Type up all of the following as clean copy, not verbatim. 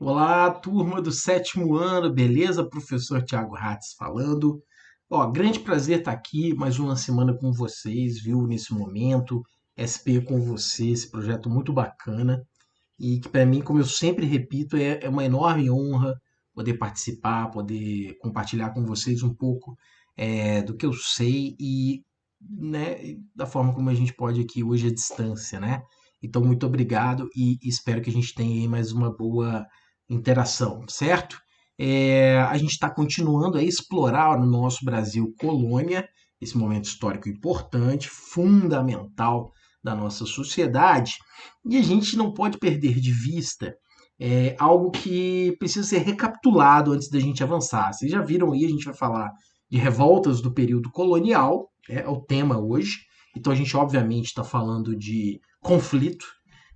Olá, turma do sétimo ano, beleza? Professor Tiago Hatz falando. Ó, grande prazer estar aqui, mais uma semana com vocês, viu? Nesse momento, SP com você, esse projeto muito bacana e que para mim, como eu sempre repito, é uma enorme honra poder participar, poder compartilhar com vocês um pouco do que eu sei e né, da forma como a gente pode aqui hoje à distância, né? Então, muito obrigado e espero que a gente tenha aí mais uma boa interação, certo? A gente está continuando a explorar no nosso Brasil colônia, esse momento histórico importante, fundamental da nossa sociedade, e a gente não pode perder de vista algo que precisa ser recapitulado antes da gente avançar. Vocês já viram aí, a gente vai falar de revoltas do período colonial, é o tema hoje. Então a gente obviamente está falando de conflito.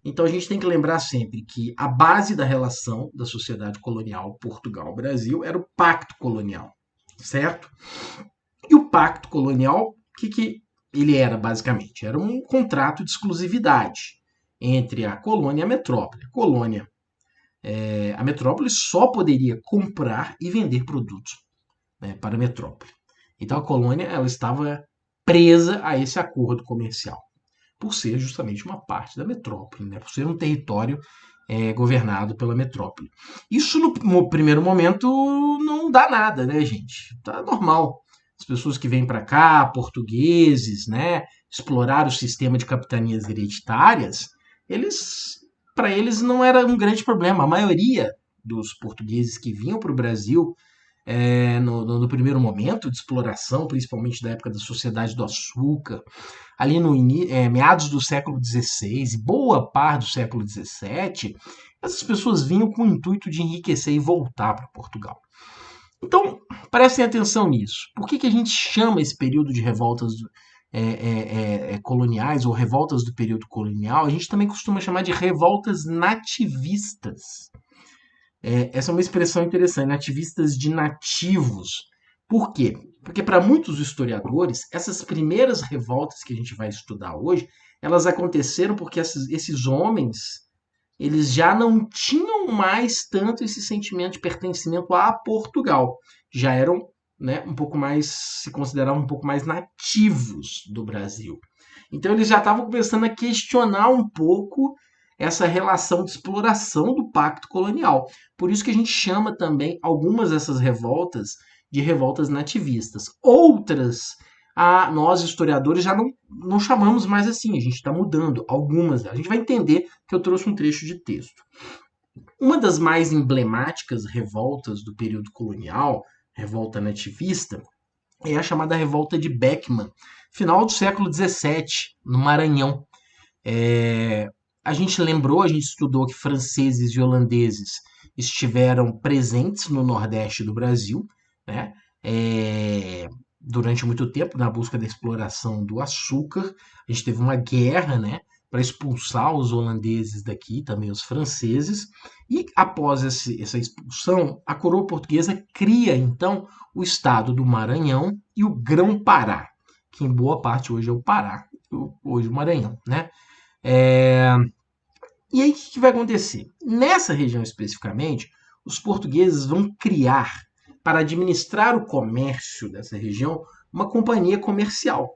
Então a gente tem que lembrar sempre que a base da relação da sociedade colonial Portugal-Brasil era o pacto colonial, certo? E o pacto colonial, que ele era basicamente? Era um contrato de exclusividade entre a colônia e a metrópole. A metrópole só poderia comprar e vender produtos, né, para a metrópole. Então a colônia ela estava presa a esse acordo comercial, por ser justamente uma parte da metrópole, né, por ser um território governado pela metrópole. Isso no primeiro momento não dá nada, né, gente? Tá normal. As pessoas que vêm para cá, portugueses, né, explorar o sistema de capitanias hereditárias, eles, para eles não era um grande problema. A maioria dos portugueses que vinham para o Brasil no primeiro momento de exploração, principalmente da época da Sociedade do Açúcar, ali no meados do século XVI e boa parte do século XVII, essas pessoas vinham com o intuito de enriquecer e voltar para Portugal. Então, prestem atenção nisso. Por que a gente chama esse período de revoltas coloniais ou revoltas do período colonial? A gente também costuma chamar de revoltas nativistas. Essa é uma expressão interessante, nativistas de nativos. Por quê? Porque para muitos historiadores, essas primeiras revoltas que a gente vai estudar hoje, elas aconteceram porque esses homens, eles já não tinham mais tanto esse sentimento de pertencimento a Portugal. Já eram, né, um pouco mais, se consideravam um pouco mais nativos do Brasil. Então eles já estavam começando a questionar um pouco essa relação de exploração do pacto colonial. Por isso que a gente chama também algumas dessas revoltas de revoltas nativistas. Outras, nós historiadores já não chamamos mais assim, a gente está mudando algumas. A gente vai entender que eu trouxe um trecho de texto. Uma das mais emblemáticas revoltas do período colonial, revolta nativista, é a chamada Revolta de Beckman, final do século XVII, no Maranhão. A gente estudou que franceses e holandeses estiveram presentes no Nordeste do Brasil, né? Durante muito tempo, na busca da exploração do açúcar. A gente teve uma guerra, né, para expulsar os holandeses daqui, também os franceses. E após essa expulsão, a coroa portuguesa cria, então, o estado do Maranhão e o Grão-Pará, que em boa parte hoje é o Pará, hoje o Maranhão, né? E aí, o que vai acontecer? Nessa região especificamente, os portugueses vão criar, para administrar o comércio dessa região, uma companhia comercial,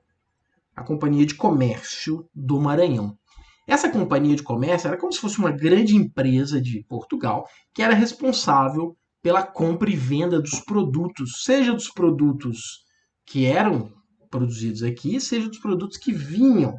a Companhia de Comércio do Maranhão. Essa companhia de comércio era como se fosse uma grande empresa de Portugal que era responsável pela compra e venda dos produtos, seja dos produtos que eram produzidos aqui, seja dos produtos que vinham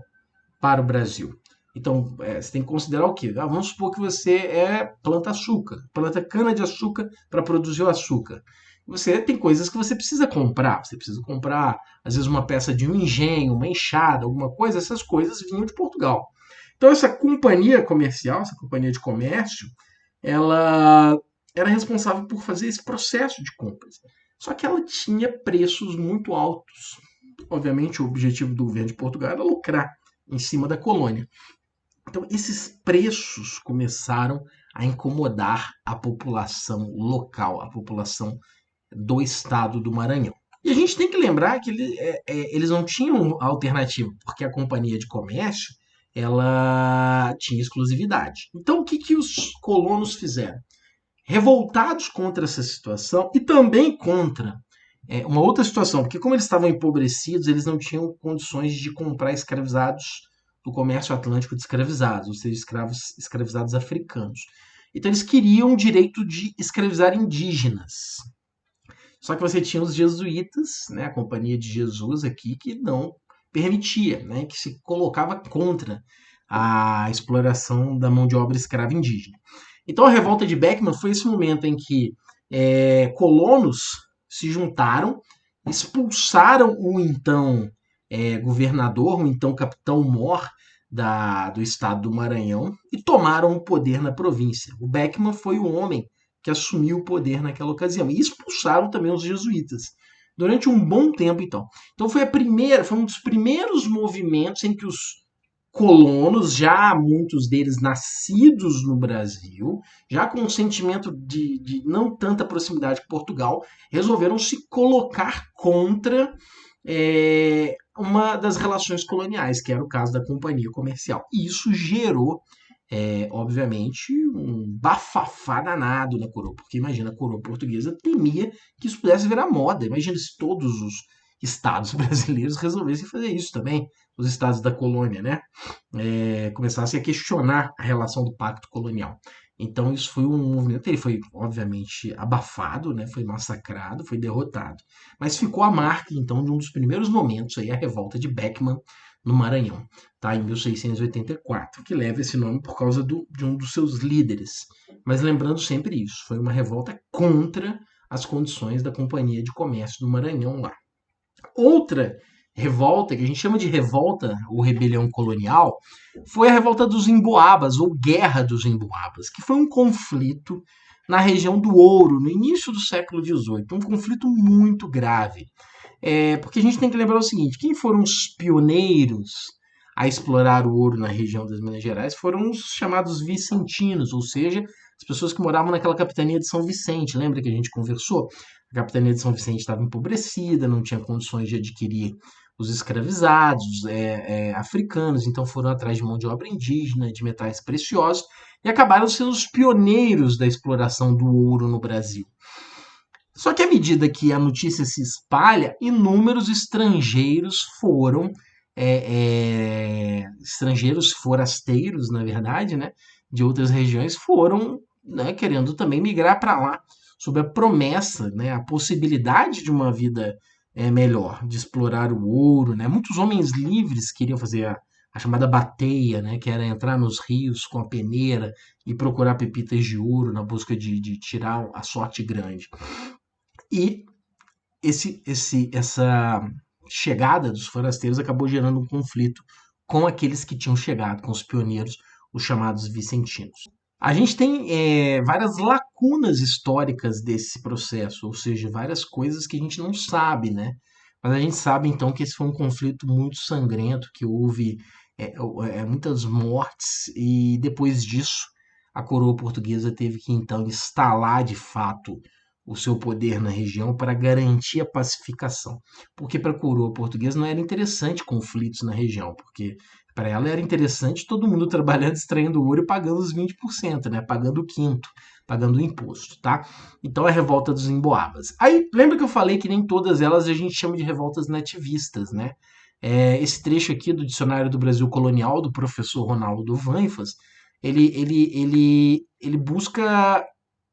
para o Brasil. Então, você tem que considerar o quê? Vamos supor que você planta açúcar, planta cana-de-açúcar para produzir o açúcar. Você tem coisas que você precisa comprar. Você precisa comprar, às vezes, uma peça de um engenho, uma enxada, alguma coisa. Essas coisas vinham de Portugal. Então, essa companhia comercial, essa companhia de comércio, ela era responsável por fazer esse processo de compras. Só que ela tinha preços muito altos. Obviamente, o objetivo do governo de Portugal era lucrar em cima da colônia. Então, esses preços começaram a incomodar a população local, a população do estado do Maranhão. E a gente tem que lembrar que eles não tinham alternativa, porque a companhia de comércio ela tinha exclusividade. Então, o que os colonos fizeram? revoltados contra essa situação e também contra uma outra situação, porque como eles estavam empobrecidos, eles não tinham condições de comprar escravizados do comércio atlântico de escravizados, ou seja, escravizados africanos. Então eles queriam o direito de escravizar indígenas. Só que você tinha os jesuítas, né, a Companhia de Jesus aqui, que não permitia, né, que se colocava contra a exploração da mão de obra escrava indígena. Então a revolta de Beckman foi esse momento em que colonos se juntaram, expulsaram o então governador, o então capitão Mor do estado do Maranhão e tomaram o poder na província. O Beckman foi o homem que assumiu o poder naquela ocasião. E expulsaram também os jesuítas. Durante um bom tempo, então. Então foi um dos primeiros movimentos em que os colonos, já muitos deles nascidos no Brasil, já com um sentimento de não tanta proximidade com Portugal, resolveram se colocar contra uma das relações coloniais, que era o caso da companhia comercial. E isso gerou obviamente, um bafafá danado na coroa, porque imagina, a coroa portuguesa temia que isso pudesse virar moda. Imagina se todos os estados brasileiros resolvessem fazer isso também, os estados da colônia, né? Começassem a questionar a relação do pacto colonial. Então isso foi um movimento, ele foi obviamente abafado, né? Foi massacrado, foi derrotado, mas ficou a marca então de um dos primeiros momentos aí, a revolta de Beckman no Maranhão, tá? Em 1684, que leva esse nome por causa de um dos seus líderes. Mas lembrando sempre isso, foi uma revolta contra as condições da Companhia de Comércio do Maranhão lá. Outra revolta, que a gente chama de revolta ou rebelião colonial, foi a revolta dos Emboabas, ou Guerra dos Emboabas, que foi um conflito na região do Ouro, no início do século XVIII, um conflito muito grave. Porque a gente tem que lembrar o seguinte: quem foram os pioneiros a explorar o ouro na região das Minas Gerais foram os chamados vicentinos, ou seja, as pessoas que moravam naquela capitania de São Vicente. Lembra que a gente conversou? A capitania de São Vicente estava empobrecida, não tinha condições de adquirir os escravizados africanos, então foram atrás de mão de obra indígena, de metais preciosos, e acabaram sendo os pioneiros da exploração do ouro no Brasil. Só que à medida que a notícia se espalha, inúmeros estrangeiros estrangeiros forasteiros, na verdade, né, de outras regiões, foram, né, querendo também migrar para lá, sob a promessa, né, a possibilidade de uma vida melhor, de explorar o ouro, né. Muitos homens livres queriam fazer a chamada bateia, né, que era entrar nos rios com a peneira e procurar pepitas de ouro na busca de tirar a sorte grande. E essa chegada dos forasteiros acabou gerando um conflito com aqueles que tinham chegado, com os pioneiros, os chamados vicentinos. A gente tem várias lacunas históricas desse processo, ou seja, várias coisas que a gente não sabe, né? Mas a gente sabe então que esse foi um conflito muito sangrento, que houve muitas mortes, e depois disso a coroa portuguesa teve que então instalar de fato o seu poder na região para garantir a pacificação. Porque para a coroa portuguesa não era interessante conflitos na região, porque para ela era interessante todo mundo trabalhando, extraindo ouro e pagando os 20%, né? Pagando o quinto, pagando o imposto, tá? Então a revolta dos Emboabas. Aí, lembra que eu falei que nem todas elas a gente chama de revoltas nativistas, né? Esse trecho aqui do Dicionário do Brasil Colonial, do professor Ronaldo Vanfas, ele busca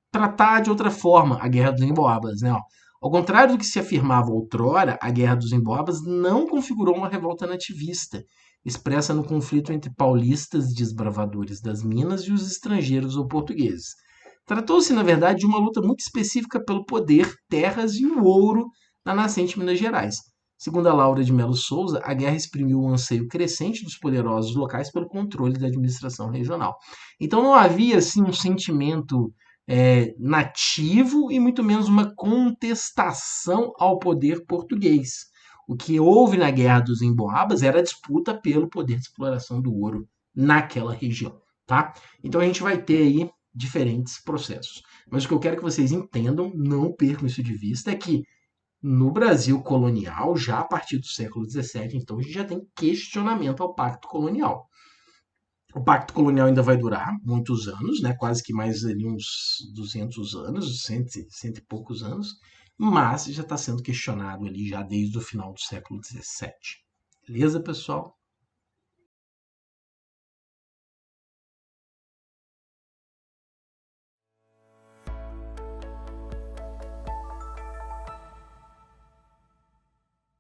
tratar de outra forma a Guerra dos Emboabas, né? Ó. Ao contrário do que se afirmava outrora, a Guerra dos Emboabas não configurou uma revolta nativista, expressa no conflito entre paulistas, desbravadores das minas, e os estrangeiros ou portugueses. Tratou-se, na verdade, de uma luta muito específica pelo poder, terras e o ouro na nascente Minas Gerais. Segundo a Laura de Melo Souza, a guerra exprimiu um anseio crescente dos poderosos locais pelo controle da administração regional. Então não havia assim um sentimento nativo e muito menos uma contestação ao poder português. O que houve na Guerra dos Emboabas era a disputa pelo poder de exploração do ouro naquela região, tá? Então a gente vai ter aí diferentes processos. Mas o que eu quero que vocês entendam, não percam isso de vista, é que no Brasil colonial, já a partir do século XVII, então a gente já tem questionamento ao pacto colonial. O Pacto Colonial ainda vai durar muitos anos, né? Quase que mais ali uns 200 anos, cento e poucos anos, mas já está sendo questionado ali já desde o final do século XVII. Beleza, pessoal?